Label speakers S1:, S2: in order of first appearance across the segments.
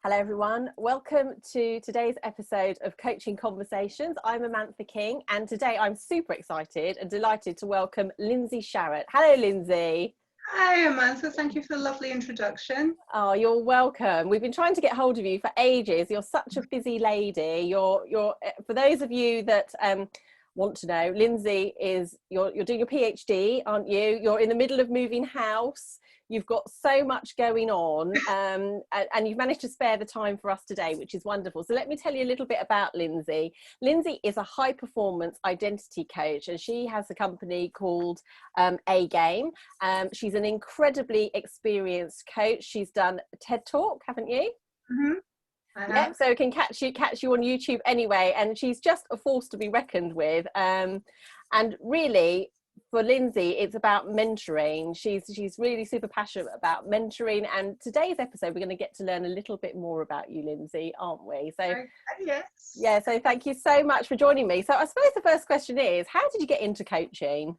S1: Hello everyone, welcome to today's episode of Coaching Conversations. I'm Amantha King, and today I'm super excited and delighted to welcome Lindsey Sharratt. Hello Lindsey.
S2: Hi Amantha, thank you for the lovely introduction.
S1: Oh, you're welcome. We've been trying to get hold of you for ages. You're such a busy lady. You're for those of you that want to know, Lindsey is you're doing your PhD, aren't you? You're in the middle of moving house. You've got so much going on, and you've managed to spare the time for us today, which is wonderful. So let me tell you a little bit about Lindsey. Lindsey is a high performance identity coach, and she has a company called A Game. She's an incredibly experienced coach. She's done a TED Talk, haven't you?
S2: Mm-hmm.
S1: Yeah, so can catch you on YouTube anyway, and she's just a force to be reckoned with. And really, for Lindsey, it's about mentoring. She's really super passionate about mentoring, and today's episode we're going to get to learn a little bit more about you, Lindsey, aren't we? So
S2: yes.
S1: Yeah, so thank you so much for joining me. So I suppose the first question is, how did you get into coaching?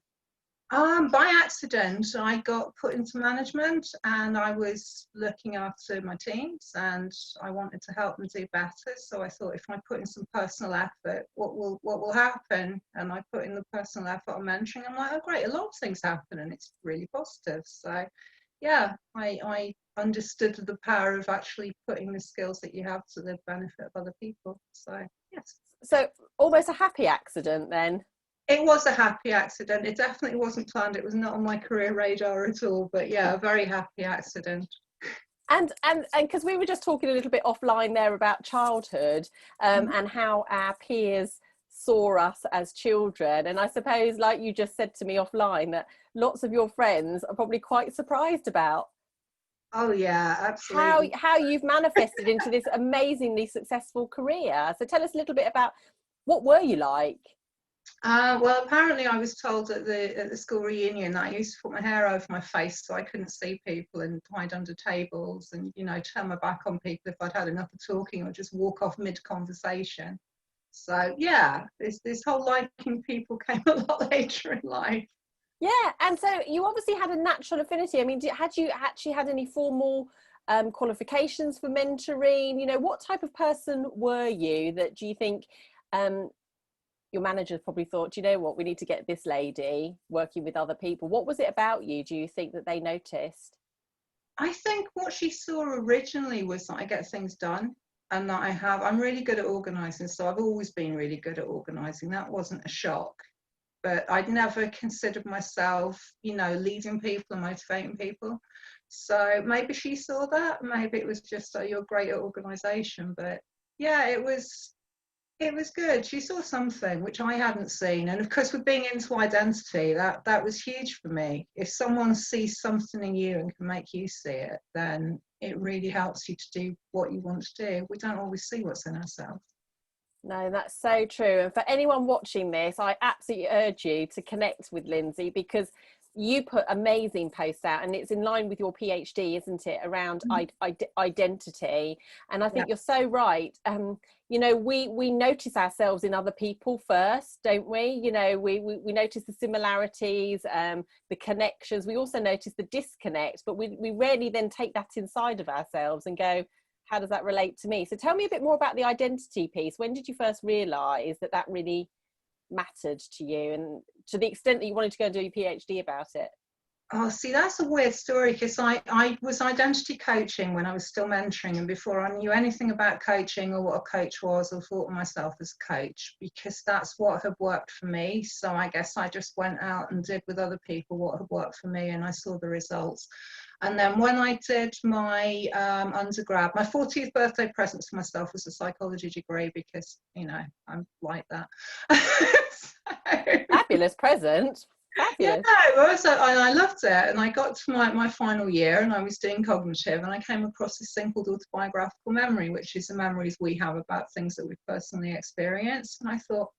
S2: By accident, I got put into management, and I was looking after my teams, and I wanted to help them do better. So I thought, if I put in some personal effort, what will happen? And I put in the personal effort on mentoring. I'm like, oh great, a lot of things happen, and it's really positive. So yeah, I understood the power of actually putting the skills that you have to the benefit of other people. So yes.
S1: So almost a happy accident then.
S2: It was a happy accident. It definitely wasn't planned. It was not on my career radar at all. But yeah, a very happy accident.
S1: And because we were just talking a little bit offline there about childhood, and how our peers saw us as children. And I suppose, like you just said to me offline, that lots of your friends are probably quite surprised about.
S2: Oh yeah, absolutely.
S1: How you've manifested into this amazingly successful career. So tell us a little bit about, what were you like?
S2: Well, apparently I was told at the school reunion that I used to put my hair over my face so I couldn't see people, and hide under tables, and turn my back on people if I'd had enough of talking, or just walk off mid-conversation. So yeah, this whole liking people came a lot later in life.
S1: Yeah, and so you obviously had a natural affinity. I mean, had you actually had any formal qualifications for mentoring? What type of person were you that, do you think, your managers probably thought, do you know what, we need to get this lady working with other people? What was it about you, do you think, that they noticed?
S2: I think what she saw originally was that I get things done, and that I'm really good at organising. So I've always been really good at organising. That wasn't a shock. But I'd never considered myself, leading people and motivating people. So maybe she saw that. Maybe it was just, you're great at organisation. But yeah, it was good. She saw something which I hadn't seen. And of course, with being into identity, that was huge for me. If someone sees something in you and can make you see it, then it really helps you to do what you want to do. We don't always see what's in ourselves.
S1: No, that's so true. And for anyone watching this, I absolutely urge you to connect with Lindsey, because you put amazing posts out, and it's in line with your PhD, isn't it, around identity. And I think you're so right. We notice ourselves in other people first, don't we? We notice the similarities, the connections. We also notice the disconnect, but we rarely then take that inside of ourselves and go, how does that relate to me? So tell me a bit more about the identity piece. When did you first realise that really mattered to you, and to the extent that you wanted to go and do your PhD about it?
S2: Oh, see, that's a weird story, because I was identity coaching when I was still mentoring, and before I knew anything about coaching or what a coach was, or thought of myself as a coach, because that's what had worked for me. So I guess I just went out and did with other people what had worked for me, and I saw the results. And then when I did my undergrad, my 40th birthday present to myself was a psychology degree, because, I'm like that.
S1: Fabulous present. Fabulous.
S2: Yeah, it was, and I loved it. And I got to my final year, and I was doing cognitive, and I came across this thing called autobiographical memory, which is the memories we have about things that we've personally experienced. And I thought,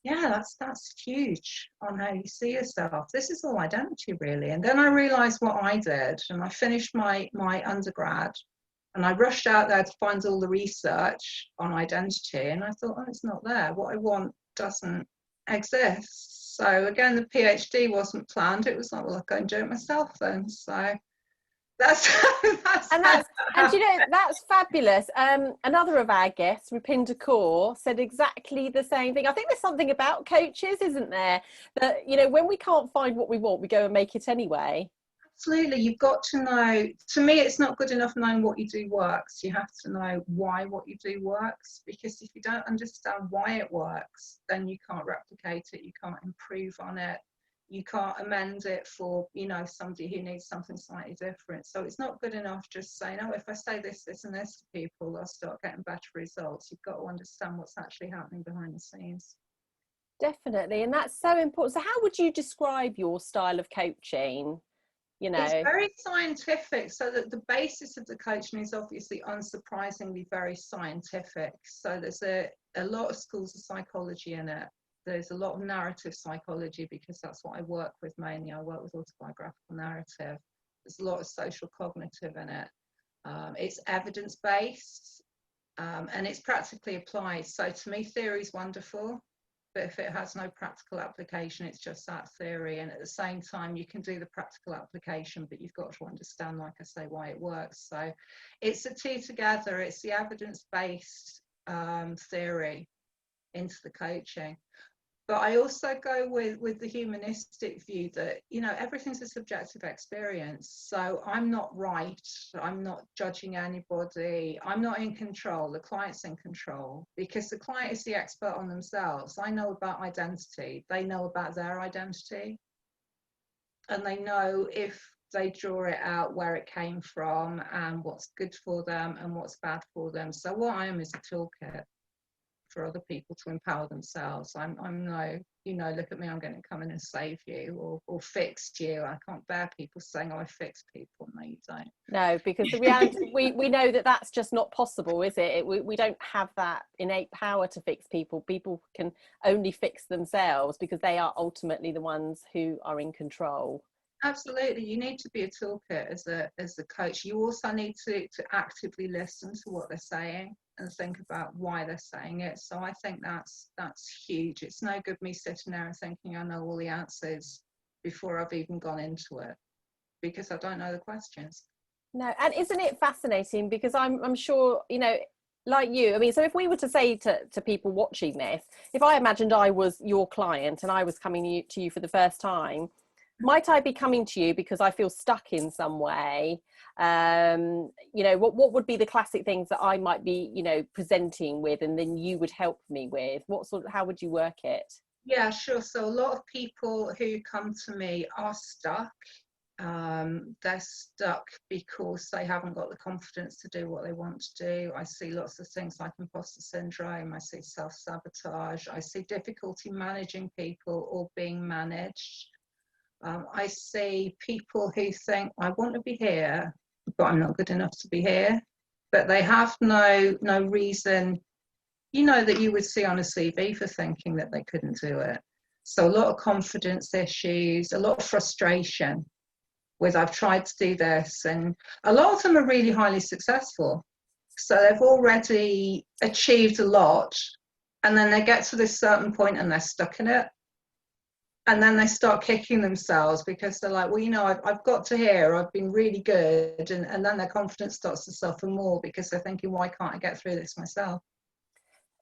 S2: yeah, that's huge on how you see yourself. This is all identity, really. And then I realized what I did, and I finished my undergrad, and I rushed out there to find all the research on identity, and I thought, oh, it's not there. What I want doesn't exist. So again, the PhD wasn't planned. It was like, well, I'll go and do it myself then. So that's
S1: And you know, that's fabulous. Another of our guests, Rupinder Kaur, said exactly the same thing. I think there's something about coaches, isn't there? That, you know, when we can't find what we want, we go and make it anyway.
S2: Absolutely, you've got to know. To me, it's not good enough knowing what you do works. You have to know why what you do works, because if you don't understand why it works, then you can't replicate it, you can't improve on it, you can't amend it for, you know, somebody who needs something slightly different. So it's not good enough just saying, oh, if I say this, this and this to people, they'll start getting better results. You've got to understand what's actually happening behind the scenes.
S1: Definitely. And that's so important. So how would you describe your style of coaching? You know,
S2: it's very scientific, so that the basis of the coaching is obviously unsurprisingly very scientific. So there's a lot of schools of psychology in it. There's a lot of narrative psychology, because that's what I work with mainly. I work with autobiographical narrative. There's a lot of social cognitive in it. It's evidence-based, and it's practically applied. So to me, theory is wonderful, but if it has no practical application, it's just that theory. And at the same time, you can do the practical application, but you've got to understand, like I say, why it works. So it's the two together. It's the evidence-based theory into the coaching. But I also go with the humanistic view that, you know, everything's a subjective experience. So I'm not right. I'm not judging anybody. I'm not in control. The client's in control, because the client is the expert on themselves. I know about identity. They know about their identity. And they know, if they draw it out, where it came from and what's good for them and what's bad for them. So what I am is a toolkit for other people to empower themselves. I'm no, you know, look at me, I'm going to come in and save you or fix you. I can't bear people saying, oh, I fix people. No, you don't.
S1: no, because the reality, we know that that's just not possible, is it? We don't have that innate power to fix people. People can only fix themselves, because they are ultimately the ones who are in control.
S2: Absolutely, you need to be a toolkit as a coach. You also need to actively listen to what they're saying and think about why they're saying it. So I think that's huge. It's no good me sitting there and thinking I know all the answers before I've even gone into it, because I don't know the questions.
S1: No, and isn't it fascinating? Because I'm sure, you know, like you, I mean, so if we were to say to people watching this, if I imagined I was your client and I was coming to you for the first time, might I be coming to you because I feel stuck in some way? You know, what would be the classic things that I might be, you know, presenting with, and then you would help me with? What sort of, how would you work it?
S2: Yeah, sure. So a lot of people who come to me are stuck. They're stuck because they haven't got the confidence to do what they want to do. I see lots of things like imposter syndrome. I see self-sabotage. I see difficulty managing people or being managed. I see people who think, I want to be here, but I'm not good enough to be here. But they have no reason, you know, that you would see on a CV for thinking that they couldn't do it. So a lot of confidence issues, a lot of frustration with, I've tried to do this. And a lot of them are really highly successful. So they've already achieved a lot. And then they get to this certain point and they're stuck in it. And then they start kicking themselves because they're like, well, you know, I've got to here, I've been really good. And then their confidence starts to suffer more because they're thinking, why can't I get through this myself?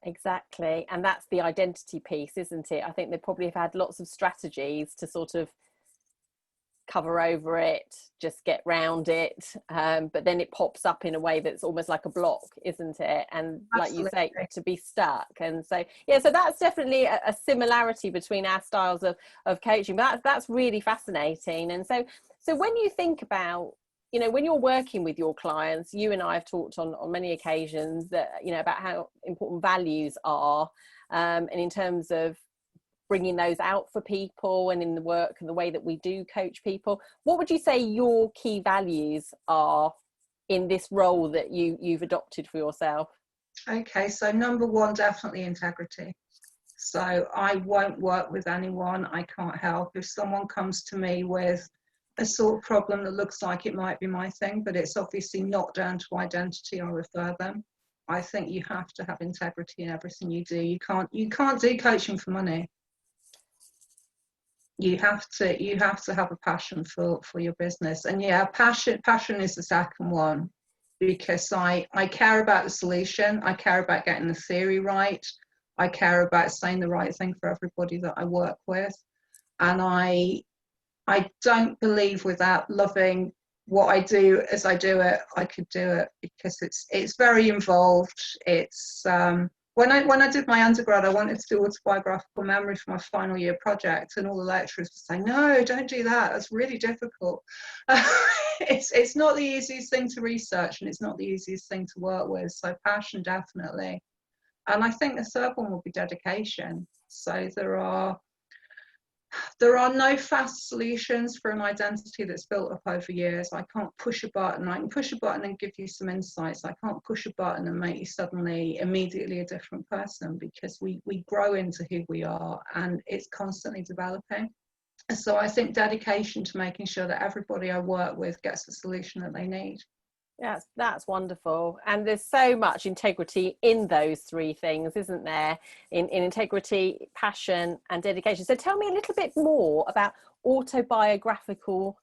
S1: Exactly. And that's the identity piece, isn't it? I think they probably have had lots of strategies to sort of cover over it, just get round it, but then it pops up in a way that's almost like a block, isn't it? And like
S2: Absolutely.
S1: you say, to be stuck. And so yeah, so that's definitely a similarity between our styles of coaching, but that's really fascinating. And so when you think about, you know, when you're working with your clients, you and I have talked on many occasions that, you know, about how important values are, and in terms of bringing those out for people and in the work and the way that we do coach people. What would you say your key values are in this role that you've adopted for yourself?
S2: Okay, so number one, definitely integrity. So I won't work with anyone I can't help. If someone comes to me with a sort of problem that looks like it might be my thing, but it's obviously not down to identity, I'll refer them. I think you have to have integrity in everything you do. You can't do coaching for money. You have to have a passion for your business. And yeah, passion is the second one. because I care about the solution. I care about getting the theory right. I care about saying the right thing for everybody that I work with. And I don't believe without loving what I do as I do it, I could do it, because it's very involved. It's when I did my undergrad, I wanted to do autobiographical memory for my final year project, and all the lecturers were saying, no, don't do that, that's really difficult. It's not the easiest thing to research, and it's not the easiest thing to work with. So passion, definitely. And I think the third one will be dedication. So there are no fast solutions for an identity that's built up over years. I can't push a button. I can push a button and give you some insights. I can't push a button and make you suddenly immediately a different person, because we grow into who we are, and it's constantly developing. So I think dedication to making sure that everybody I work with gets the solution that they need.
S1: Yes, that's wonderful. And there's so much integrity in those three things, isn't there? In integrity, passion, and dedication. So tell me a little bit more about autobiographical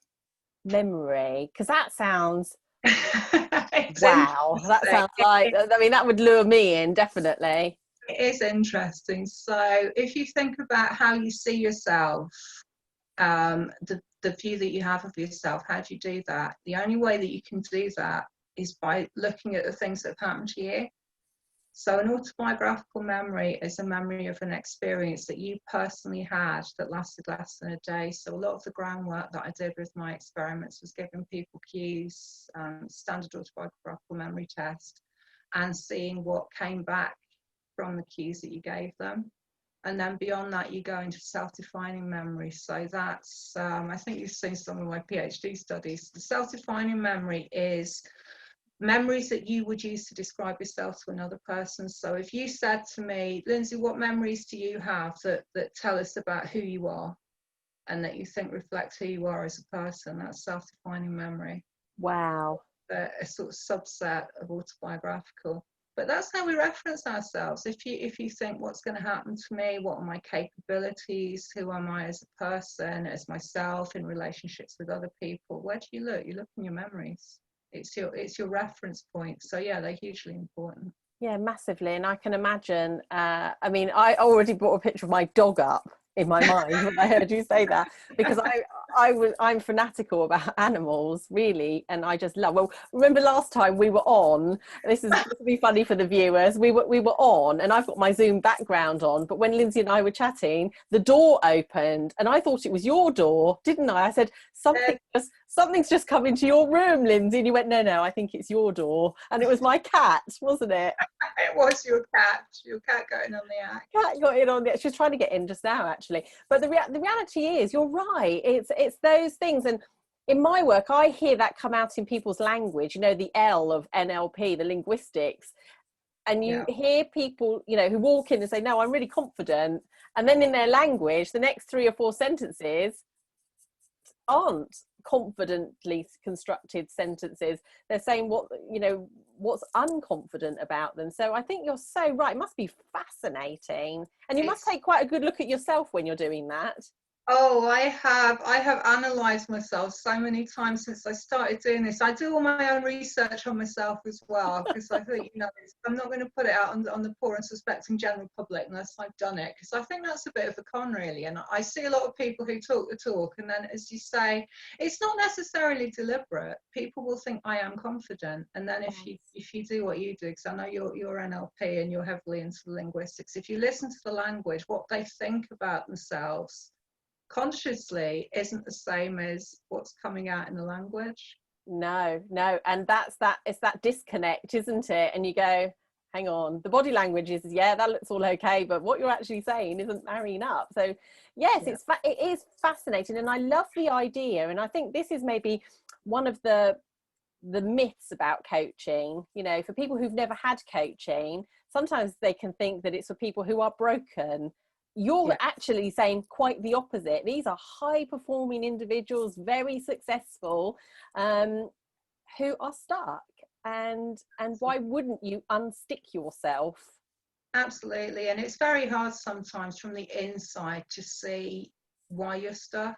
S1: memory, because that sounds wow. That sounds like, I mean, that would lure me in, definitely.
S2: It is interesting. So if you think about how you see yourself, the view that you have of yourself, how do you do that? The only way that you can do that is by looking at the things that have happened to you. So an autobiographical memory is a memory of an experience that you personally had that lasted less than a day. So a lot of the groundwork that I did with my experiments was giving people cues, standard autobiographical memory test, and seeing what came back from the cues that you gave them. And then beyond that, you go into self-defining memory. So that's, I think you've seen some of my PhD studies. The self-defining memory is memories that you would use to describe yourself to another person. So if you said to me, Lindsey, what memories do you have that tell us about who you are and that you think reflect who you are as a person? That's self-defining memory.
S1: Wow.
S2: A sort of subset of autobiographical. But that's how we reference ourselves. If you think, what's going to happen to me, what are my capabilities, who am I as a person, as myself, in relationships with other people, where do you look? You look in your memories. It's your reference point. So yeah, they're hugely important.
S1: Yeah, massively. And I can imagine, I mean, I already brought a picture of my dog up in my mind when I heard you say that, because I'm fanatical about animals, really, and I just love. Well, remember last time we were on, this will be funny for the viewers, we were on, and I've got my Zoom background on, but when Lindsey and I were chatting, the door opened and I thought it was your door, didn't I? I said, something's just come into your room, Lindsey, and you went, no, I think it's your door. And it was my cat, wasn't it?
S2: It was your cat going on the act.
S1: Cat got in on the, she was trying to get in just now, actually. But the reality is, you're right, it's those things. And in my work, I hear that come out in people's language, you know, the L of NLP, the linguistics. And you hear people, you know, who walk in and say, no, I'm really confident. And then in their language, the next 3 or 4 sentences aren't confidently constructed sentences. They're saying what's unconfident about them. So I think you're so right. It must be fascinating, and you must take quite a good look at yourself when you're doing that.
S2: Oh, I have analysed myself so many times since I started doing this. I do all my own research on myself as well, because I think, you know, I'm not going to put it out on the poor and suspecting general public unless I've done it, because I think that's a bit of a con, really. And I see a lot of people who talk the talk, and then, as you say, it's not necessarily deliberate. People will think I am confident, and then if you do what you do, because I know you're NLP and you're heavily into the linguistics, if you listen to the language, what they think about themselves consciously isn't the same as what's coming out in the language.
S1: No, and it's that disconnect, isn't it? And you go, hang on, the body language is, yeah, that looks all okay, but what you're actually saying isn't marrying up. So yes, it is fascinating, and I love the idea. And I think this is maybe one of the myths about coaching. You know, for people who've never had coaching, sometimes they can think that it's for people who are broken. You're actually saying quite the opposite. These are high performing individuals, very successful, who are stuck. And why wouldn't you unstick yourself?
S2: Absolutely. And it's very hard sometimes from the inside to see why you're stuck.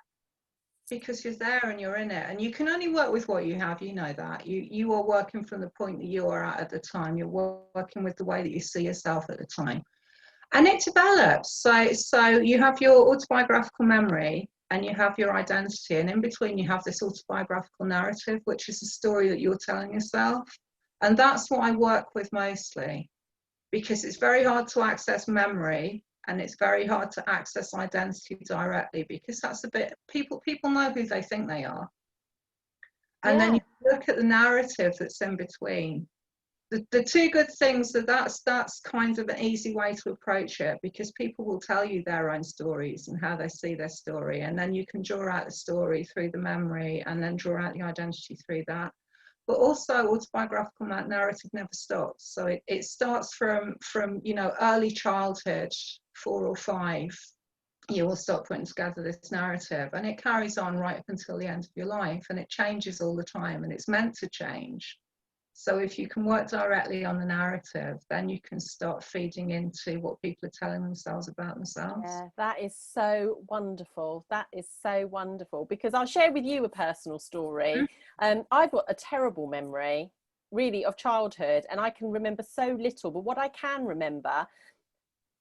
S2: because you're there and you're in it, and you can only work with what you have. You know that you are working from the point that you are at the time. You're working with the way that you see yourself at the time, and it develops. So you have your autobiographical memory and you have your identity, and in between you have this autobiographical narrative, which is the story that you're telling yourself. And that's what I work with mostly, because it's very hard to access memory and it's very hard to access identity directly, because that's a bit, people know who they think they are. And then you look at the narrative that's in between. The two good things, that's kind of an easy way to approach it, because people will tell you their own stories and how they see their story, and then you can draw out the story through the memory and then draw out the identity through that. But also, autobiographical narrative never stops. So it starts from early childhood, 4 or 5. You will start putting together this narrative, and it carries on right up until the end of your life, and it changes all the time, and it's meant to change. So if you can work directly on the narrative, then you can start feeding into what people are telling themselves about themselves.
S1: Yeah, that is so wonderful. That is so wonderful, because I'll share with you a personal story. I've got a terrible memory, really, of childhood, and I can remember so little, but what I can remember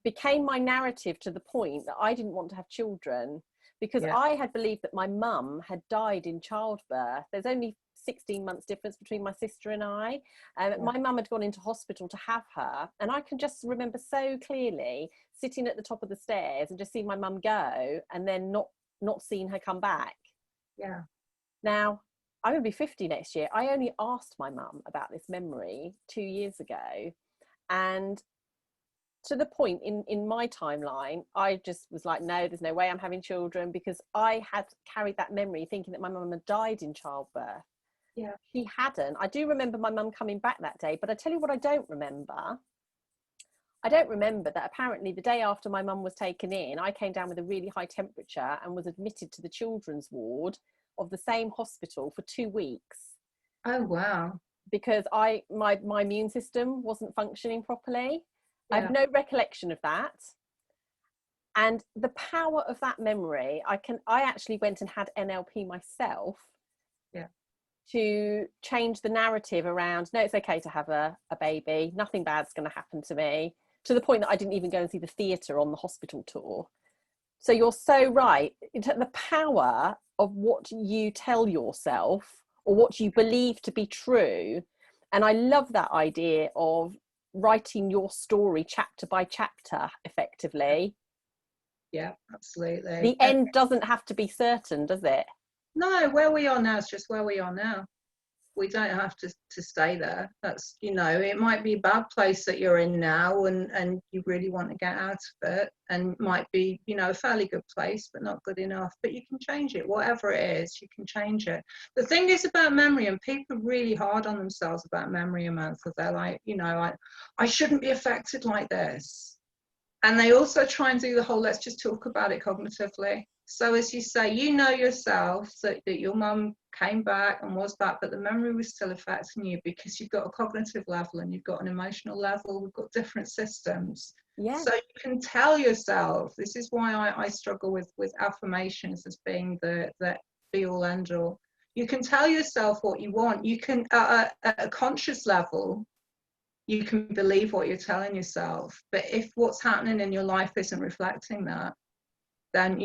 S1: became my narrative, to the point that I didn't want to have children, because I had believed that my mum had died in childbirth. There's only 16 months difference between my sister and I. My mum had gone into hospital to have her, and I can just remember so clearly sitting at the top of the stairs and just seeing my mum go, and then not seeing her come back. Now, I'm going to be 50 next year. I only asked my mum about this memory 2 years ago, and to the point in my timeline, I just was like, no, there's no way I'm having children, because I had carried that memory thinking that my mum had died in childbirth. She hadn't. I do remember my mum coming back that day, but I tell you what I don't remember. I don't remember that apparently the day after my mum was taken in, I came down with a really high temperature and was admitted to the children's ward of the same hospital for 2 weeks.
S2: Oh, wow.
S1: Because my immune system wasn't functioning properly. I have no recollection of that. And the power of that memory, I actually went and had NLP myself to change the narrative around, no, it's okay to have a baby, nothing bad's going to happen to me, to the point that I didn't even go and see the theatre on the hospital tour. So you're so right. The power of what you tell yourself, or what you believe to be true. And I love that idea of writing your story chapter by chapter, effectively.
S2: Yeah, absolutely.
S1: The end doesn't have to be certain, does it?
S2: No, where we are now is just where we are now. We don't have to stay there. That's, it might be a bad place that you're in now, and you really want to get out of it, and might be, a fairly good place, but not good enough. But you can change it. Whatever it is, you can change it. The thing is about memory, and people are really hard on themselves about memory, Amantha. They're like, I shouldn't be affected like this. And they also try and do the whole, let's just talk about it cognitively. So as you say, yourself that your mum came back and was back, but the memory was still affecting you, because you've got a cognitive level and you've got an emotional level. We've got different systems. So you can tell yourself, this is why I struggle with affirmations as being the be all end all. You can tell yourself what you want. You can, at a conscious level, you can believe what you're telling yourself. But if what's happening in your life isn't reflecting that, then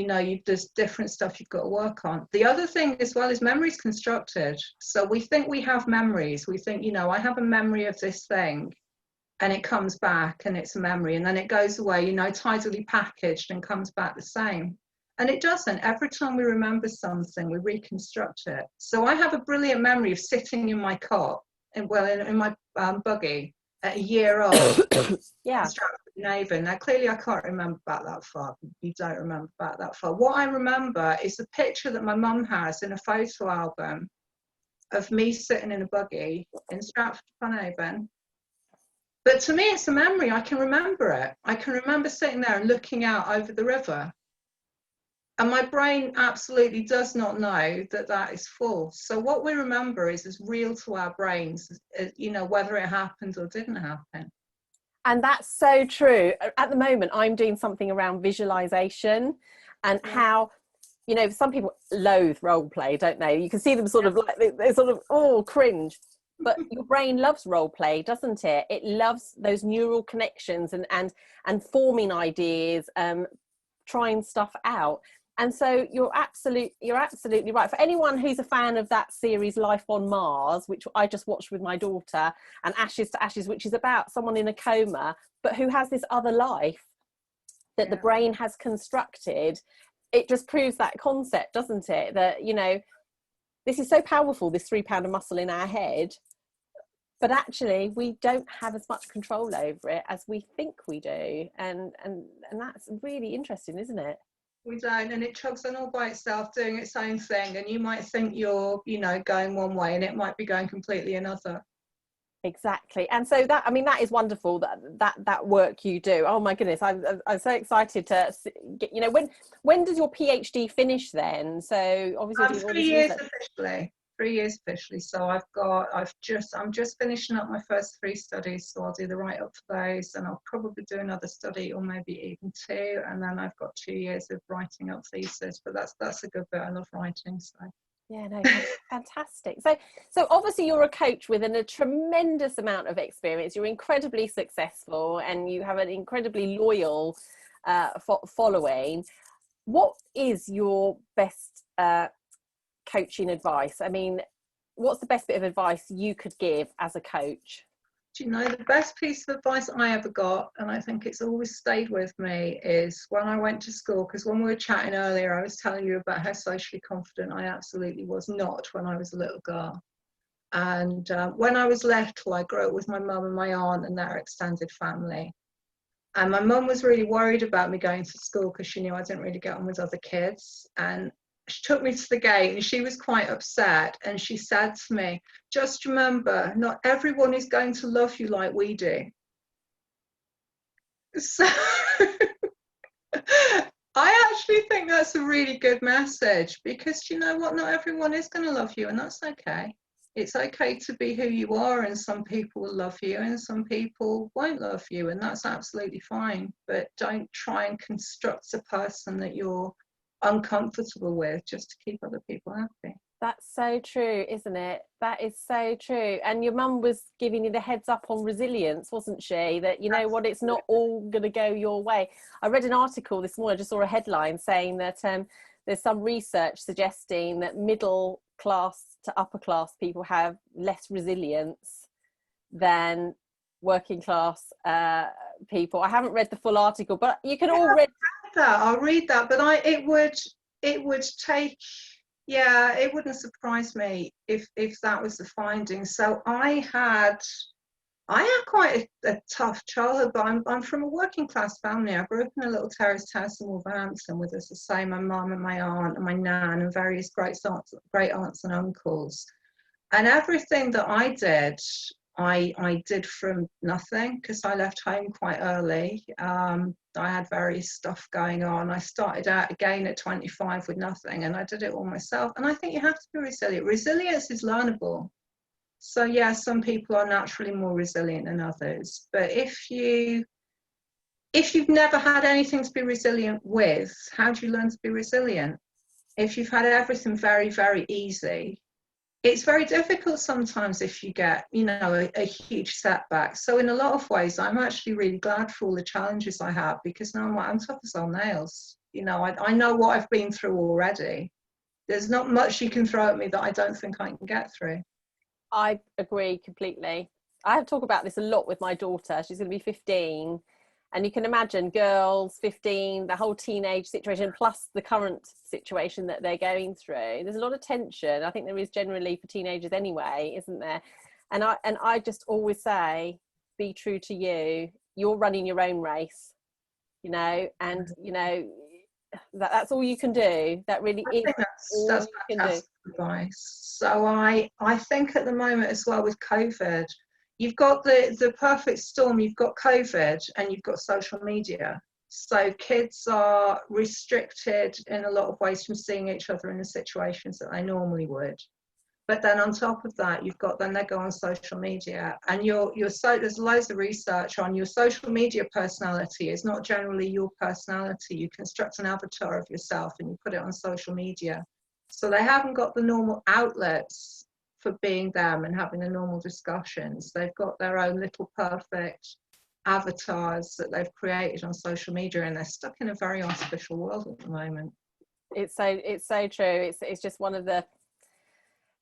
S2: there's different stuff you've got to work on. The other thing as well is memory's constructed. So we think we have memories. We think, I have a memory of this thing, and it comes back and it's a memory, and then it goes away, tidily packaged, and comes back the same. And it doesn't. Every time we remember something, we reconstruct it. So I have a brilliant memory of sitting in my cot, in my buggy at a year old. Now clearly I can't remember back that far. You don't remember back that far. What I remember is a picture that my mum has in a photo album of me sitting in a buggy in Stratford-upon-Avon. But to me, it's a memory. I can remember it. I can remember sitting there and looking out over the river. And my brain absolutely does not know that is false. So what we remember is as real to our brains, as, whether it happened or didn't happen.
S1: And that's so true. At the moment, I'm doing something around visualization, and how you know, some people loathe role play, don't they? You can see them sort of like, they're sort of, oh, cringe. But your brain loves role play, doesn't it? It loves those neural connections and forming ideas, trying stuff out. And so you're absolutely right. For anyone who's a fan of that series Life on Mars, which I just watched with my daughter, and Ashes to Ashes, which is about someone in a coma but who has this other life that the brain has constructed, it just proves that concept, doesn't it? That, you know, this is so powerful, this 3 pound of muscle in our head, but actually we don't have as much control over it as we think we do. And that's really interesting, isn't it?
S2: We don't, and it chugs on all by itself doing its own thing, and you might think you're, you know, going one way and it might be going completely another.
S1: Exactly. And so that, I mean, that is wonderful, that work you do. Oh my goodness, I'm so excited to get, you know, when does your PhD finish then? So obviously
S2: 3 years officially. 3 years officially. So I'm just finishing up my first 3 studies, so I'll do the write up for those, and I'll probably do another study, or maybe even 2, and then I've got 2 years of writing up thesis. But that's a good bit. I love writing, so.
S1: Yeah, no, fantastic. So obviously you're a coach with a tremendous amount of experience. You're incredibly successful and you have an incredibly loyal following. What is your best coaching advice? I mean, what's the best bit of advice you could give as a coach?
S2: Do you know, the best piece of advice I ever got, and I think it's always stayed with me, is when I went to school, because when we were chatting earlier, I was telling you about how socially confident I absolutely was not when I was a little girl. And when I was little, I grew up with my mum and my aunt and their extended family. And my mum was really worried about me going to school because she knew I didn't really get on with other kids. And she took me to the gate and she was quite upset, and she said to me, just remember, not everyone is going to love you like we do. So I actually think that's a really good message, because you know what, not everyone is going to love you, and that's okay. It's okay to be who you are, and some people will love you and some people won't love you, and that's absolutely fine. But don't try and construct a person that you're uncomfortable with just to keep other people happy.
S1: That's so true, isn't it? That is so true. And your mum was giving you the heads up on resilience, wasn't she? That, you know,
S2: Absolutely.
S1: what, it's not all going to go your way. I read an article this morning, I just saw a headline saying that there's some research suggesting that middle class to upper class people have less resilience than working class people. I haven't read the full article, but you can all read
S2: that. I'll read that, but it would take, yeah, it wouldn't surprise me if that was the finding. So I had quite a tough childhood, but I'm from a working class family. I grew up in a little terraced house in Wolverhampton with, as I say, my mum and my aunt and my nan and various great aunts and uncles. And everything that I did from nothing, because I left home quite early. I had various stuff going on. I started out again at 25 with nothing, and I did it all myself. And I think you have to be resilient. Resilience is learnable. So yeah, some people are naturally more resilient than others. But if you've never had anything to be resilient with, how do you learn to be resilient? If you've had everything very, very easy, it's very difficult sometimes if you get, you know, a huge setback. So in a lot of ways, I'm actually really glad for all the challenges I have, because now I'm tough as old nails. You know, I know what I've been through already. There's not much you can throw at me that I don't think I can get through.
S1: I agree completely. I have talked about this a lot with my daughter. She's going to be 15. And you can imagine girls, 15, the whole teenage situation, plus the current situation that they're going through. There's a lot of tension. I think there is generally for teenagers anyway, isn't there? And I just always say, be true to you. You're running your own race, you know, and, you know, that's all you can do. That really is all
S2: that's
S1: you can do.
S2: Advice. So I think at the moment as well with COVID, you've got the perfect storm. You've got COVID and you've got social media. So kids are restricted in a lot of ways from seeing each other in the situations that they normally would. But then on top of that, you've got, then they go on social media, and there's loads of research on your social media personality is not generally your personality. You construct an avatar of yourself and you put it on social media. So they haven't got the normal outlets for being them and having the normal discussions. They've got their own little perfect avatars that they've created on social media, and they're stuck in a very artificial world at the moment.
S1: It's so true. It's just one of the,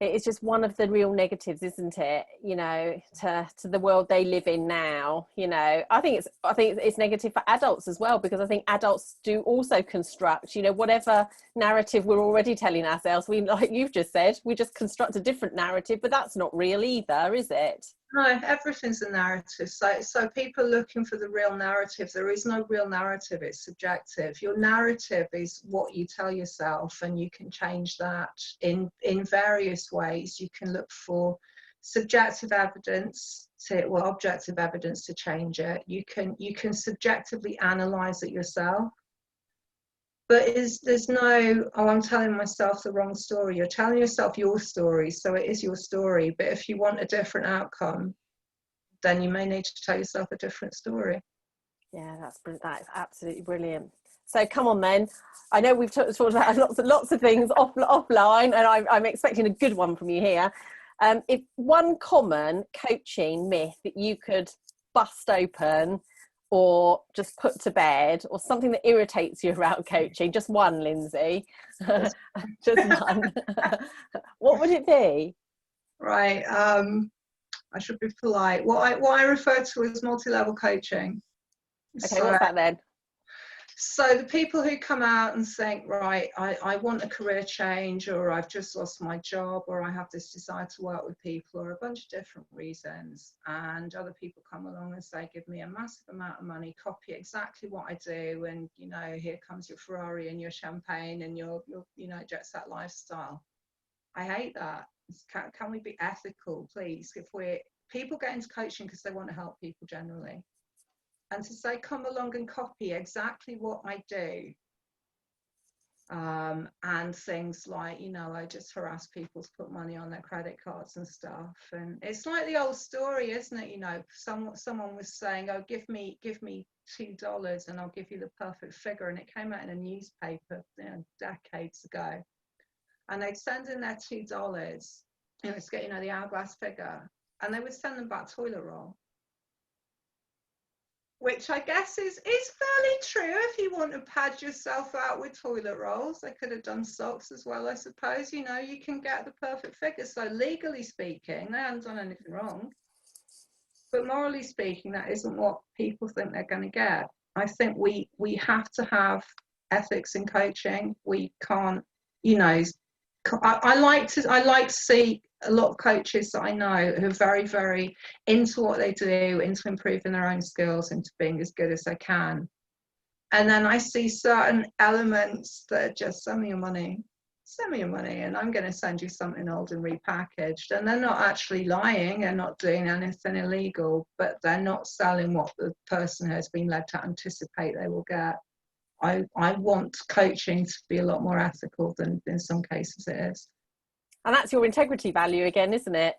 S1: it's just one of the real negatives, isn't it, you know, to the world they live in now. You know, I think it's negative for adults as well, because I think adults do also construct, you know, whatever narrative we're already telling ourselves, we, like you've just said, we just construct a different narrative, but that's not real either, is it?
S2: No, everything's a narrative. So people looking for the real narrative. There is no real narrative. It's subjective. Your narrative is what you tell yourself, and you can change that in various ways. You can look for subjective evidence objective evidence to change it. You can subjectively analyze it yourself. But there's no, oh, I'm telling myself the wrong story. You're telling yourself your story, so it is your story. But if you want a different outcome, then you may need to tell yourself a different story.
S1: Yeah, that's absolutely brilliant. So come on then. I know we've talked about lots of things offline, and I'm expecting a good one from you here. If one common coaching myth that you could bust open, or just put to bed, or something that irritates you around coaching, just one, Lindsey, just one, what would it be?
S2: Right. I should be polite. What I refer to as multi-level coaching.
S1: Okay, what's that then?
S2: So the people who come out and think, right, I want a career change, or I've just lost my job, or I have this desire to work with people, or a bunch of different reasons, and other people come along and say, give me a massive amount of money, copy exactly what I do, and, you know, here comes your Ferrari and your champagne and your you know, jet set lifestyle. I hate that. Can we be ethical, please? People get into coaching because they want to help people generally. And to say, come along and copy exactly what I do, and things like, you know, I just harass people to put money on their credit cards and stuff. And it's like the old story, isn't it? You know, someone was saying, oh, give me $2 and I'll give you the perfect figure. And it came out in a newspaper, you know, decades ago. And they'd send in their $2, you know, to get, you know, the hourglass figure, and they would send them back toilet roll. Which I guess is fairly true. If you want to pad yourself out with toilet rolls, they could have done socks as well, I suppose. You know, you can get the perfect figure. So legally speaking, they haven't done anything wrong. But morally speaking, that isn't what people think they're going to get. I think we have to have ethics in coaching. We can't, you know, I like to see a lot of coaches that I know who are very, very into what they do, into improving their own skills, into being as good as they can. And then I see certain elements that are just, send me your money, and I'm going to send you something old and repackaged. And they're not actually lying, they're not doing anything illegal, but they're not selling what the person has been led to anticipate they will get. I want coaching to be a lot more ethical than in some cases it is.
S1: And that's your integrity value again, isn't it?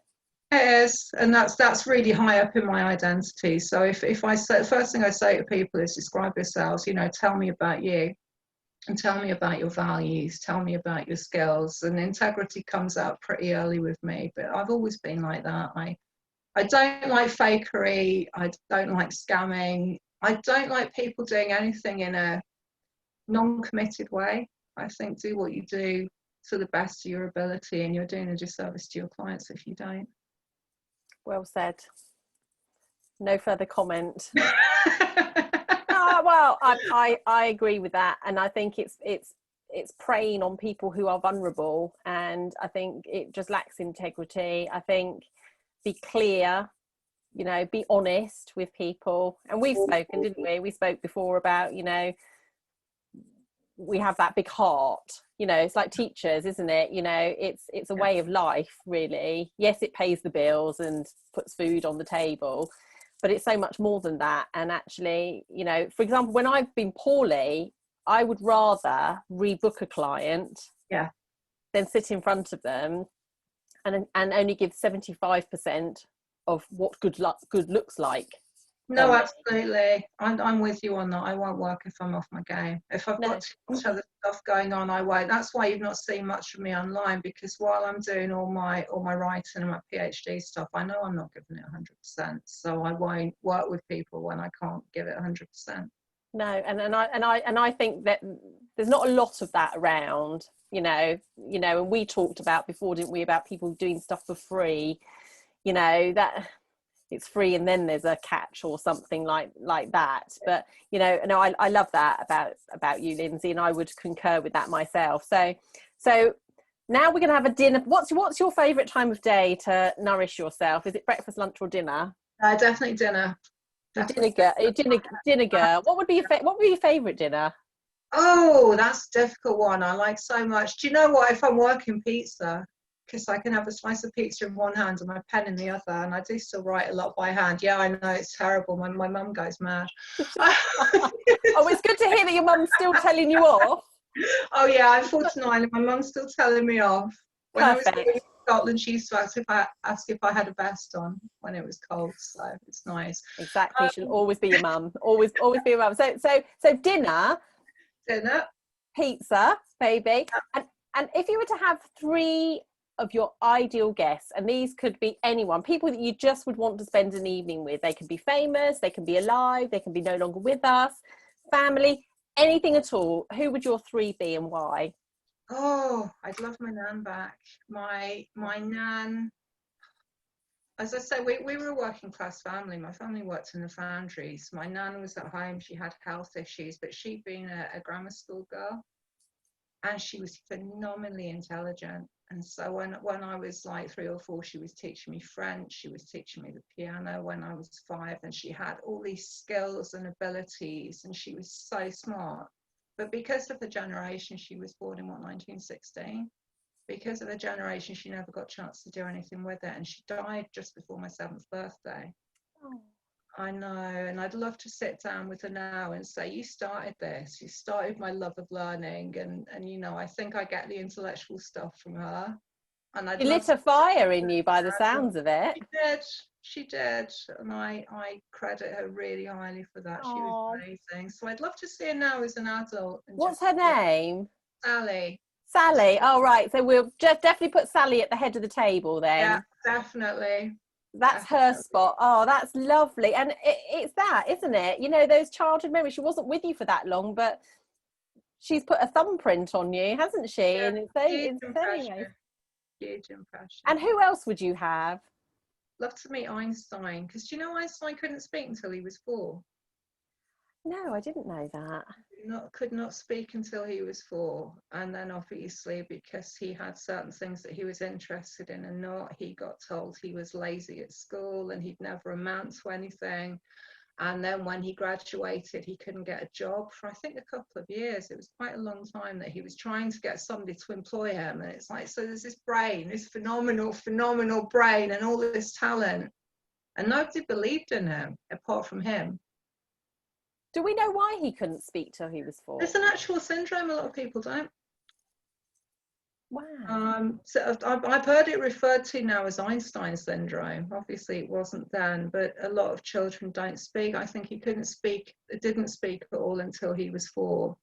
S2: It is, and that's really high up in my identity. So if I say, the first thing I say to people is describe yourselves, you know, tell me about you, and tell me about your values, tell me about your skills. And integrity comes out pretty early with me, but I've always been like that. I don't like fakery, I don't like scamming, I don't like people doing anything in a non-committed way. I think do what you do to the best of your ability, and you're doing a disservice to your clients if you don't.
S1: Well said. No further comment. Well, I agree with that, and I think it's preying on people who are vulnerable, and I think it just lacks integrity. I think be clear, you know, be honest with people. And we've spoken, didn't we? We spoke before about, you know, we have that big heart, you know, it's like teachers, isn't it? You know, it's a way of life, really. Yes, it pays the bills and puts food on the table, but it's so much more than that. And actually, you know, for example, when I've been poorly, I would rather rebook a client than sit in front of them and only give 75% of what good looks like.
S2: No, absolutely. I'm with you on that. I won't work if I'm off my game. If I've got too much other stuff going on, I won't. That's why you've not seen much of me online, because while I'm doing all my writing and my PhD stuff, I know I'm not giving it 100%. So I won't work with people when I can't give it 100%.
S1: No, and I think that there's not a lot of that around, and we talked about before, didn't we, about people doing stuff for free, that it's free and then there's a catch or something like that. But I love that about you, Lindsey, and I would concur with that myself. So now we're going to have a dinner. What's your favorite time of day to nourish yourself? Is it breakfast, lunch, or dinner?
S2: Definitely dinner.
S1: Dinner girl. What would be your favorite dinner?
S2: Oh, that's a difficult one. I like so much. Do you know what? If I'm working pizza, because I can have a slice of pizza in one hand and my pen in the other, and I do still write a lot by hand. Yeah, I know, it's terrible. My mum goes mad.
S1: Oh, it's good to hear that your mum's still telling you off.
S2: Oh yeah, I'm 49 and my mum's still telling me off. When
S1: Perfect.
S2: I was in Scotland, she used to ask if I had a vest on when it was cold, so it's nice.
S1: Exactly, she'll always be your mum. Always be your mum. So dinner, pizza, baby, and if you were to have 3 of your ideal guests, and these could be anyone, people that you just would want to spend an evening with. They can be famous, they can be alive, they can be no longer with us, family, anything at all. Who would your 3 be and why?
S2: Oh, I'd love my nan back. My nan, as I said, we were a working class family. My family worked in the foundries. My nan was at home. She had health issues, but she'd been a grammar school girl, and she was phenomenally intelligent. And so when I was like 3 or 4, she was teaching me French. She was teaching me the piano when I was 5, and she had all these skills and abilities, and she was so smart. But because of the generation, she was born in 1916. Because of the generation, she never got a chance to do anything with it, and she died just before my 7th birthday. Oh. I know, and I'd love to sit down with her now and say, you started this, you started my love of learning, and I think I get the intellectual stuff from her. And
S1: She lit a fire in you by the sounds of it.
S2: She did, and I credit her really highly for that. Aww. She was amazing. So I'd love to see her now as an adult.
S1: What's her name?
S2: Sally.
S1: Oh, right. So we'll just definitely put Sally at the head of the table then.
S2: Yeah, definitely.
S1: That's her spot. Oh, that's lovely. And it's that, isn't it? Those childhood memories. She wasn't with you for that long, but she's put a thumbprint on you, hasn't she?
S2: Yeah,
S1: and
S2: huge impression.
S1: And who else would you have?
S2: Love to meet Einstein, because do you know Einstein couldn't speak until he was 4?
S1: No, I didn't know that.
S2: Could not speak until he was 4, and then obviously because he had certain things that he was interested in and not, he got told he was lazy at school and he'd never amount to anything. And then when he graduated, he couldn't get a job for I think a couple of years. It was quite a long time that he was trying to get somebody to employ him. And it's like, so there's this brain, this phenomenal brain and all this talent, and nobody believed in him apart from him.
S1: Do we know why he couldn't speak till he was 4?
S2: It's an actual syndrome. A lot of people don't.
S1: Wow.
S2: So I've heard it referred to now as Einstein syndrome. Obviously it wasn't then, but a lot of children don't speak. I think he didn't speak at all until he was 4.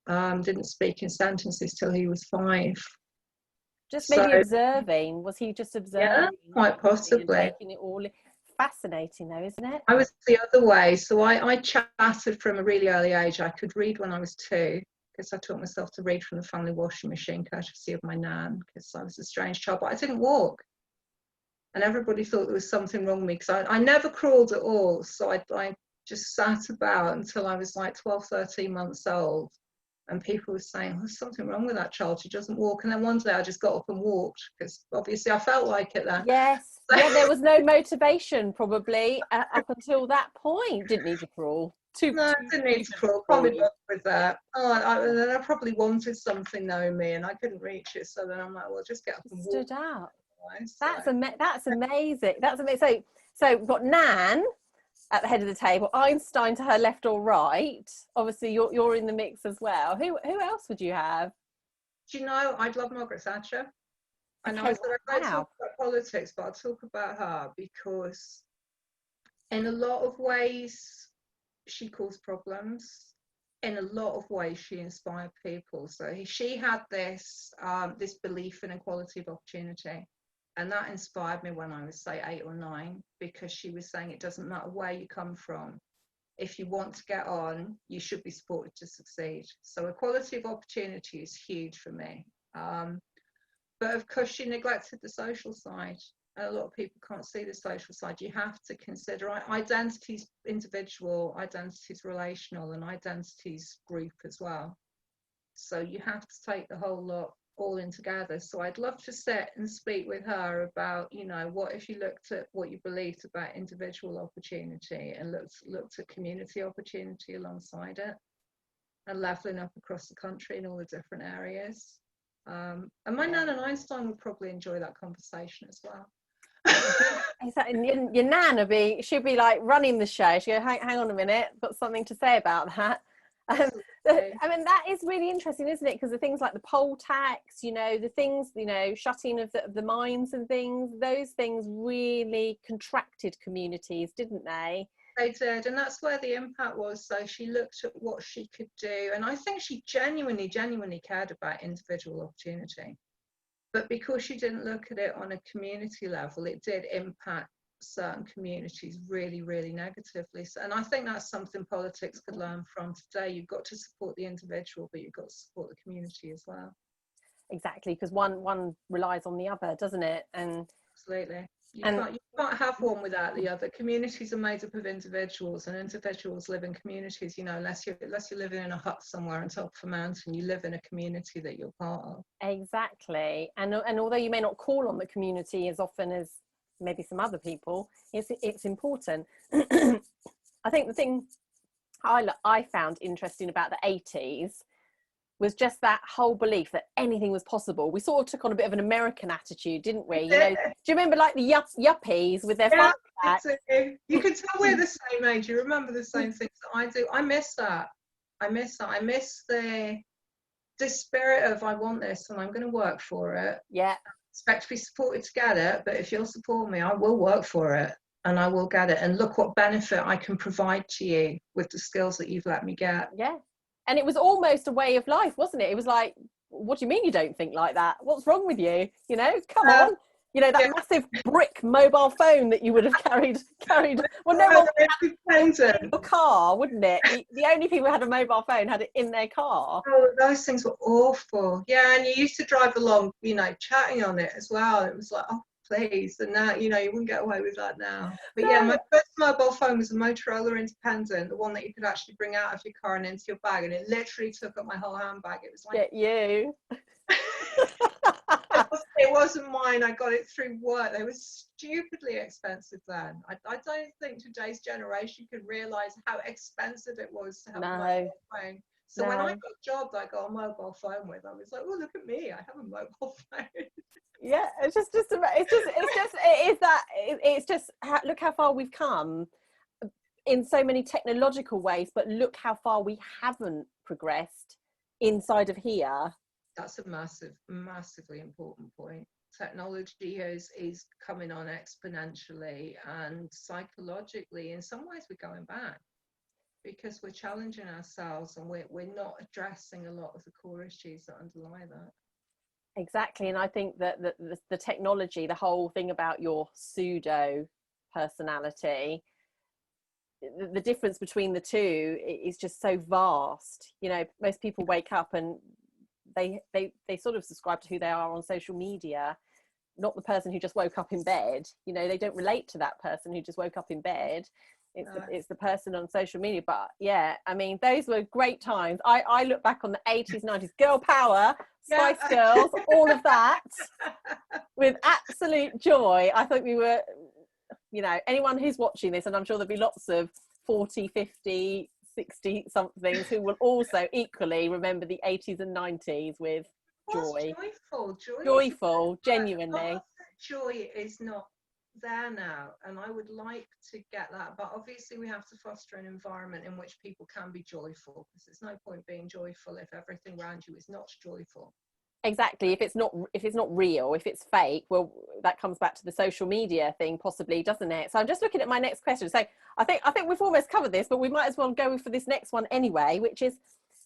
S2: Didn't speak in sentences till he was 5.
S1: Just maybe observing. Was he just observing?
S2: Yeah, quite possibly.
S1: Taking it all. Fascinating though, isn't it?
S2: I was the other way. So I chatted from a really early age. I could read when I was 2. Because I taught myself to read from the family washing machine, courtesy of my nan, because I was a strange child, but I didn't walk. And everybody thought there was something wrong with me, because I never crawled at all. So I just sat about until I was like 12, 13 months old. And people were saying, there's something wrong with that child, she doesn't walk. And then one day I just got up and walked, because obviously I felt like it then.
S1: Yes, yeah, there was no motivation probably up until that point. Didn't need to crawl.
S2: I didn't need to crawl. Probably with that. And then I probably wanted something knowing me, and I couldn't reach it. So then I'm like, well, just get up and walk.
S1: Stood up. That's amazing. That's amazing. So we've got Nan at the head of the table, Einstein to her left or right. Obviously, you're in the mix as well. Who else would you have?
S2: Do you know? I'd love Margaret Thatcher. I know
S1: Okay,
S2: I said I don't
S1: wow.
S2: talk about politics, but I'll talk about her because in a lot of ways she caused problems. In a lot of ways she inspired people. So she had this this belief in equality of opportunity. And that inspired me when I was, say, 8 or 9, because she was saying it doesn't matter where you come from. If you want to get on, you should be supported to succeed. So equality of opportunity is huge for me. But of course, she neglected the social side. A lot of people can't see the social side. You have to consider identities individual, identities relational, and identities group as well. So you have to take the whole lot all in together. So I'd love to sit and speak with her about, you know, what if you looked at what you believed about individual opportunity and looked at community opportunity alongside it, and leveling up across the country in all the different areas. And my Nan and Einstein would probably enjoy that conversation as well.
S1: Exactly. Your Nan she'd be like running the show. She'd go, hang on a minute, got something to say about that. I mean, that is really interesting, isn't it? Because the things like the poll tax, you know, the things, you know, shutting of the mines and things, those things really contracted communities, didn't they?
S2: They did, and that's where the impact was. So she looked at what she could do, and I think she genuinely cared about individual opportunity. But because she didn't look at it on a community level, it did impact certain communities really, really negatively. So, and I think that's something politics could learn from today. You've got to support the individual, but you've got to support the community as well.
S1: Exactly, because one relies on the other, doesn't it? And
S2: absolutely. You can't have one without the other. Communities are made up of individuals, and individuals live in communities. You know, unless you're living in a hut somewhere on top of a mountain, you live in a community that you're part of.
S1: Exactly. And although you may not call on the community as often as maybe some other people, it's important. I think the thing I found interesting about the 80s was just that whole belief that anything was possible. We sort of took on a bit of an American attitude, didn't we? You know, do you remember like the yuppies with their fire packs?
S2: You could tell we're the same age. You remember the same things that I do. I miss that. I miss the spirit of I want this and I'm going to work for it.
S1: Yeah.
S2: I expect to be supported to get it, but if you'll support me, I will work for it and I will get it. And look what benefit I can provide to you with the skills that you've let me get.
S1: Yeah. And it was almost a way of life, wasn't it? It was like, what do you mean you don't think like that? What's wrong with you? You know, come on. You know, that massive brick mobile phone that you would have carried. Well, no one would have it in your car, wouldn't it? The only people who had a mobile phone had it in their car.
S2: Oh, those things were awful. Yeah, and you used to drive along, you know, chatting on it as well. It was like, oh, please. And now, you know, you wouldn't get away with that now. But yeah, my first mobile phone was a Motorola Independent, the one that you could actually bring out of your car and into your bag. And it literally took up my whole handbag. It was like...
S1: Get you.
S2: It wasn't mine. I got it through work. They were stupidly expensive then. I don't think today's generation could realise how expensive it was to have a mobile phone. So when I got a job that I got a mobile phone with, I was like, "Oh, look at me! I have a mobile phone."
S1: Yeah, it's just look how far we've come in so many technological ways, but look how far we haven't progressed inside of here.
S2: That's a massively important point. Technology is coming on exponentially, and psychologically, in some ways, we're going back because we're challenging ourselves and we're not addressing a lot of the core issues that underlie that.
S1: Exactly, and I think that the technology, the whole thing about your pseudo personality, the difference between the two is just so vast. You know, most people wake up and they sort of subscribe to who they are on social media, not the person who just woke up in bed. You know, they don't relate to that person who just woke up in bed. It's the person on social media. But yeah, I mean, those were great times. I look back on the 80s, 90s, girl power, Spice Girls, all of that with absolute joy. I think we were, you know, anyone who's watching this, and I'm sure there'll be lots of 40, 50, 60 somethings who will also equally remember the 80s and 90s with joy. Joyful, genuinely.
S2: Joy is not there now, and I would like to get that, but obviously we have to foster an environment in which people can be joyful, because there's no point being joyful if everything around you is not joyful.
S1: Exactly. If it's not real, if it's fake, well, that comes back to the social media thing, possibly, doesn't it? So I'm just looking at my next question. So I think we've almost covered this, but we might as well go for this next one anyway, which is,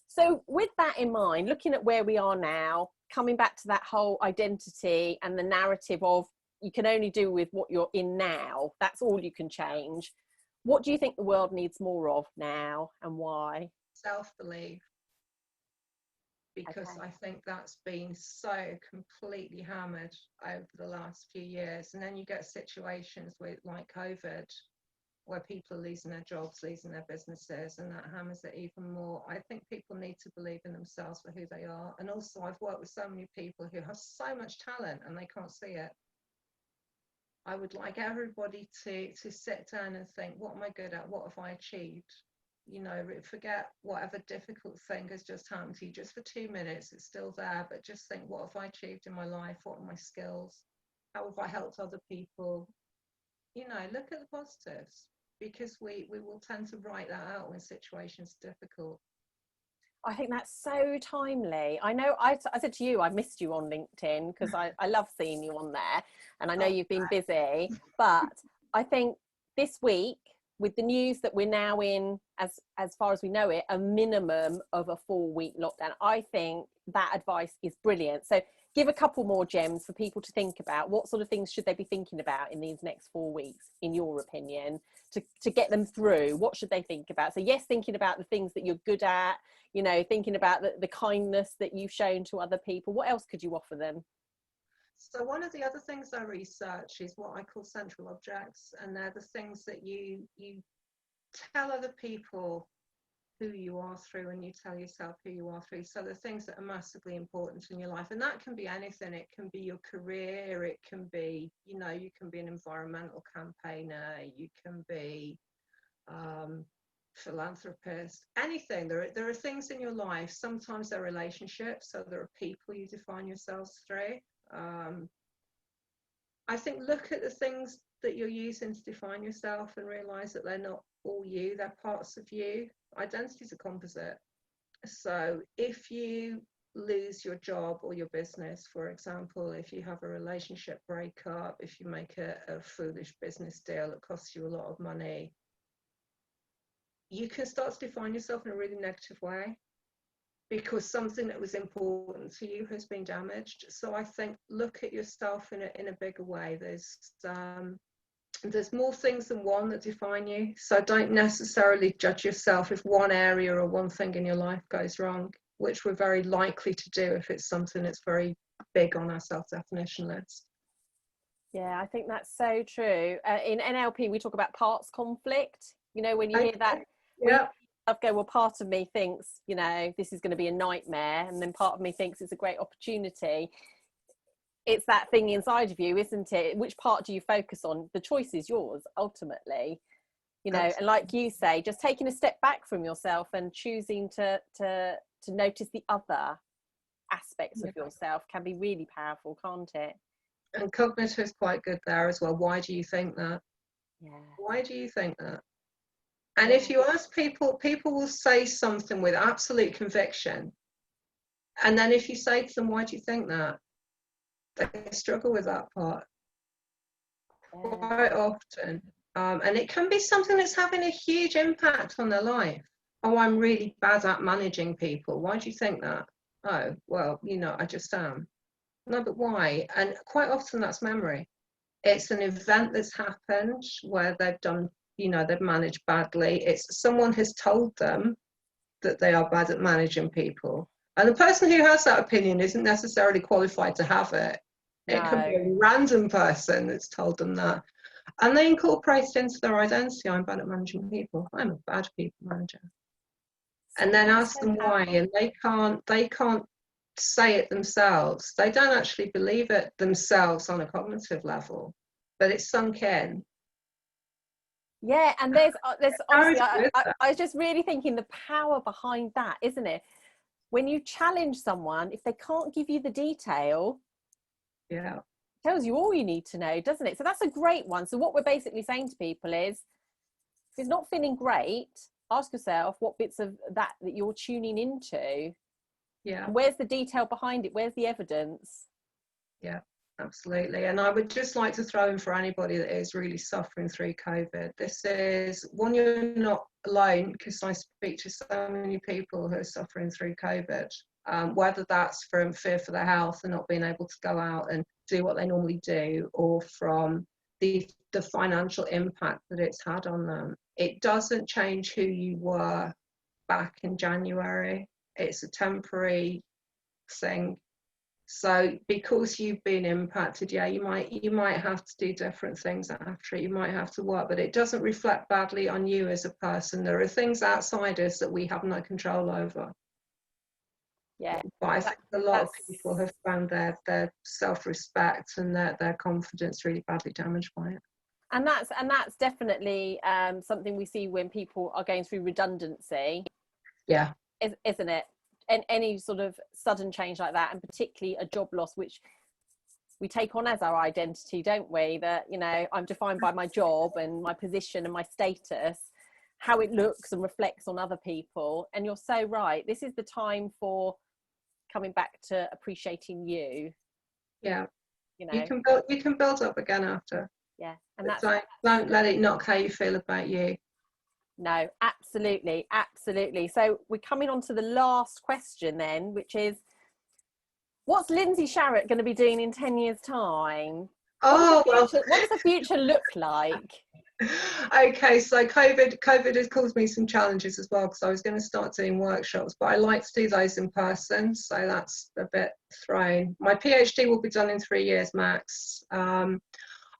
S1: so with that in mind, looking at where we are now, coming back to that whole identity and the narrative of you can only do with what you're in now, that's all you can change. What do you think the world needs more of now, and why?
S2: Self-belief. Because
S1: Okay.
S2: I think that's been so completely hammered over the last few years. And then you get situations with, like COVID, where people are losing their jobs, losing their businesses, and that hammers it even more. I think people need to believe in themselves for who they are. And also, I've worked with so many people who have so much talent and they can't see it. I would like everybody to sit down and think, what am I good at? What have I achieved? You know, forget whatever difficult thing has just happened to you. Just for 2 minutes, it's still there, but just think, what have I achieved in my life? What are my skills? How have I helped other people? You know, look at the positives, because we will tend to write that out when situations are difficult.
S1: I think that's so timely. I know I said to you, I missed you on LinkedIn because I love seeing you on there, and I know you've been busy, but I think this week, with the news that we're now in, as far as we know it, a minimum of a 4-week lockdown, I think that advice is brilliant. So give a couple more gems for people to think about. What sort of things should they be thinking about in these next 4 weeks, in your opinion, to get them through? What should they think about? So yes, thinking about the things that you're good at, you know, thinking about the kindness that you've shown to other people. What else could you offer them?
S2: So one of the other things I research is what I call central objects, and they're the things that you tell other people who you are through, and you tell yourself who you are through. So the things that are massively important in your life, and that can be anything. It can be your career, it can be, you know, you can be an environmental campaigner, you can be philanthropist, anything. There are things in your life. Sometimes they're relationships, so there are people you define yourselves through. I think look at the things that you're using to define yourself and realize that they're not all you, they're parts of you. Identity is a composite. So if you lose your job or your business, for example, if you have a relationship breakup, if you make a foolish business deal that costs you a lot of money, you can start to define yourself in a really negative way, because something that was important to you has been damaged. So I think look at yourself in a bigger way. There's more things than one that define you. So don't necessarily judge yourself if one area or one thing in your life goes wrong, which we're very likely to do if it's something that's very big on our self-definition list.
S1: Yeah, I think that's so true. In NLP, we talk about parts conflict. You know, when you hear that,
S2: yeah,
S1: I go, well, part of me thinks, you know, this is going to be a nightmare, and then part of me thinks it's a great opportunity. It's that thing inside of you, isn't it? Which part do you focus on? The choice is yours, ultimately. You know, and like you say, just taking a step back from yourself and choosing to notice the other aspects of yourself can be really powerful, can't it?
S2: And cognitive is quite good there as well. Why do you think that?
S1: Yeah.
S2: Why do you think that? And if you ask people, people will say something with absolute conviction. And then if you say to them, why do you think that? They struggle with that part quite often. And it can be something that's having a huge impact on their life. Oh, I'm really bad at managing people. Why do you think that? Oh, well, you know, I just am. No, but why? And quite often that's memory. It's an event that's happened where they've done, you know, they've managed badly. It's someone has told them that they are bad at managing people. And the person who has that opinion isn't necessarily qualified to have it. It could be a random person that's told them that. And they incorporate it into their identity. I'm bad at managing people. I'm a bad people manager. And then ask them why. And they can't say it themselves. They don't actually believe it themselves on a cognitive level, but it's sunk in.
S1: Yeah, and there's honestly, I was just really thinking the power behind that, isn't it? When you challenge someone, if they can't give you the detail,
S2: yeah,
S1: tells you all you need to know, doesn't it? So that's a great one. So what we're basically saying to people is, if it's not feeling great, ask yourself what bits of that you're tuning into.
S2: Yeah.
S1: And where's the detail behind it? Where's the evidence?
S2: Yeah, absolutely. And I would just like to throw in for anybody that is really suffering through COVID. This is one, you're not alone, because I speak to so many people who are suffering through COVID, whether that's from fear for their health and not being able to go out and do what they normally do, or from the financial impact that it's had on them. It doesn't change who you were back in January. It's a temporary thing. So because you've been impacted, yeah, you might have to do different things after it. You might have to work, but it doesn't reflect badly on you as a person. There are things outside us that we have no control over.
S1: Yeah,
S2: but I think a lot of people have found their self-respect and their confidence really badly damaged by it.
S1: And that's definitely something we see when people are going through redundancy.
S2: Yeah.
S1: Isn't it? And any sort of sudden change like that, and particularly a job loss, which we take on as our identity, don't we? That, you know, I'm defined by my job and my position and my status, how it looks and reflects on other people. And you're so right. This is the time for coming back to appreciating you.
S2: Yeah.
S1: You know,
S2: you can build up again after.
S1: Yeah. And that's
S2: don't let it knock how you feel about you.
S1: No, absolutely, absolutely. So we're coming on to the last question then, which is, what's Lindsey Sharratt going to be doing in 10 years' time?
S2: What
S1: does the future look like?
S2: Okay, so COVID has caused me some challenges as well, because I was going to start doing workshops, but I like to do those in person, so that's a bit thrown. My PhD will be done in 3 years max.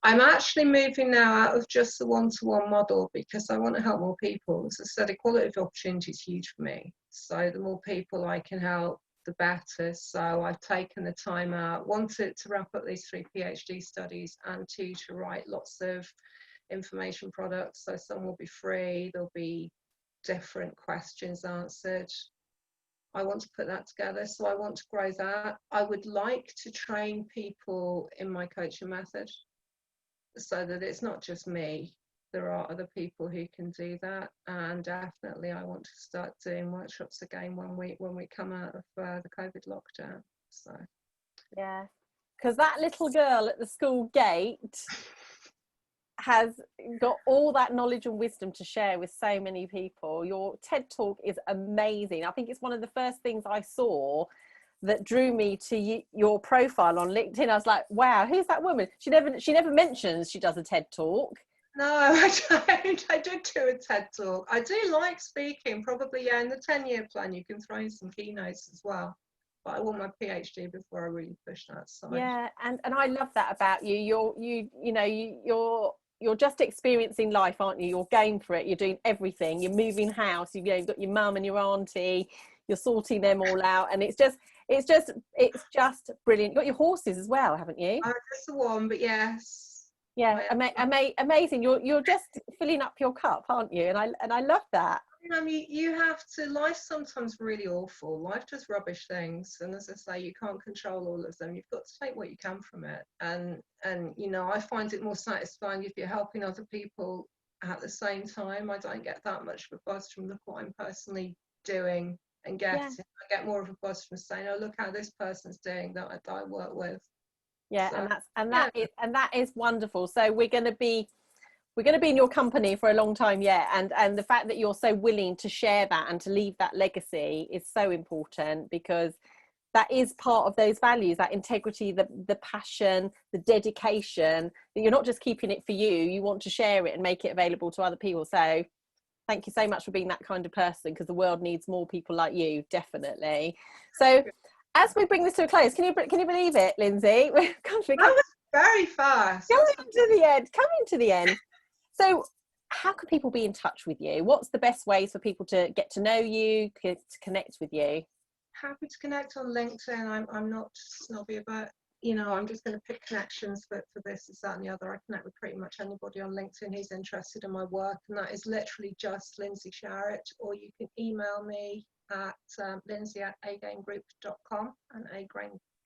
S2: I'm actually moving now out of just the one-to-one model, because I want to help more people. As I said, equality of opportunity is huge for me. So the more people I can help, the better. So I've taken the time out, one, to wrap up these 3 PhD studies, and 2, to write lots of information products. So some will be free, there'll be different questions answered. I want to put that together. So I want to grow that. I would like to train people in my coaching method, so that it's not just me, there are other people who can do that. And definitely I want to start doing workshops again when we come out of the COVID lockdown. So
S1: yeah, because that little girl at the school gate has got all that knowledge and wisdom to share with so many people. Your TED Talk is amazing. I think it's one of the first things I saw that drew me to your profile on LinkedIn. I was like, wow, who's that woman? She never mentions she does a TED Talk.
S2: No, I don't. I did do a TED Talk. I do like speaking. Probably, yeah, in the 10-year plan you can throw in some keynotes as well. But I want my PhD before I really push that side.
S1: Yeah, and I love that about you. You're just experiencing life, aren't you? You're going for it. You're doing everything. You're moving house. You've got your mum and your auntie. You're sorting them all out, and it's just brilliant. You've got your horses as well, haven't you?
S2: Just the one, but yes.
S1: Yeah, amazing. You're just filling up your cup, aren't you? And I love that.
S2: I mean, you have to. Life's sometimes really awful. Life does rubbish things, and as I say, you can't control all of them. You've got to take what you can from it, and you know, I find it more satisfying if you're helping other people at the same time. I don't get that much of a buzz from look what I'm personally doing and getting. Yeah. I get more of a buzz from saying, oh, look how this person's doing that I work with.
S1: Yeah, so, and that is wonderful. So we're going to be in your company for a long time yet, and the fact that you're so willing to share that and to leave that legacy is so important, because that is part of those values, that integrity, the passion, the dedication, that you're not just keeping it for you want to share it and make it available to other people. So thank you so much for being that kind of person, because the world needs more people like you, definitely. So as we bring this to a close, can you believe it, Lindsey?
S2: That was very fast.
S1: Coming to the end. So how can people be in touch with you? What's the best ways for people to get to know you, to connect with you?
S2: Happy to connect on LinkedIn. I'm not snobby about, you know, I'm just going to pick connections for this, that and the other. I connect with pretty much anybody on LinkedIn who's interested in my work, and that is literally just Lindsey Sharratt, or you can email me at lindsey@againgroup.com, and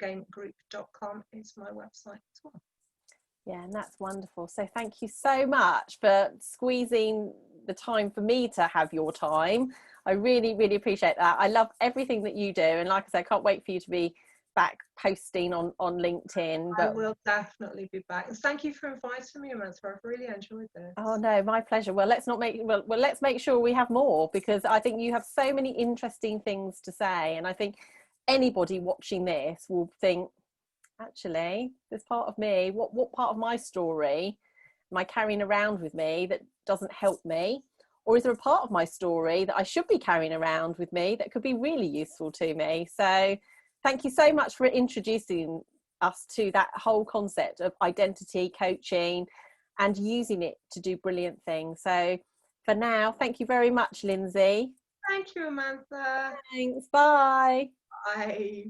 S2: againgroup.com is my website as well.
S1: Yeah, and that's wonderful. So thank you so much for squeezing the time for me to have your time. I really, really appreciate that. I love everything that you do. And like I said, I can't wait for you to be back posting on LinkedIn.
S2: I
S1: But
S2: will definitely be back. Thank you for inviting me, Amantha. I've really enjoyed this.
S1: oh no, my pleasure. Well, let's make sure we have more, because I think you have so many interesting things to say, and I think anybody watching this will think, actually, this part of me, what part of my story am I carrying around with me that doesn't help me? Or is there a part of my story that I should be carrying around with me that could be really useful to me? So thank you so much for introducing us to that whole concept of identity coaching and using it to do brilliant things. So for now, thank you very much, Lindsey.
S2: Thank you, Amantha.
S1: Thanks. Bye.
S2: Bye.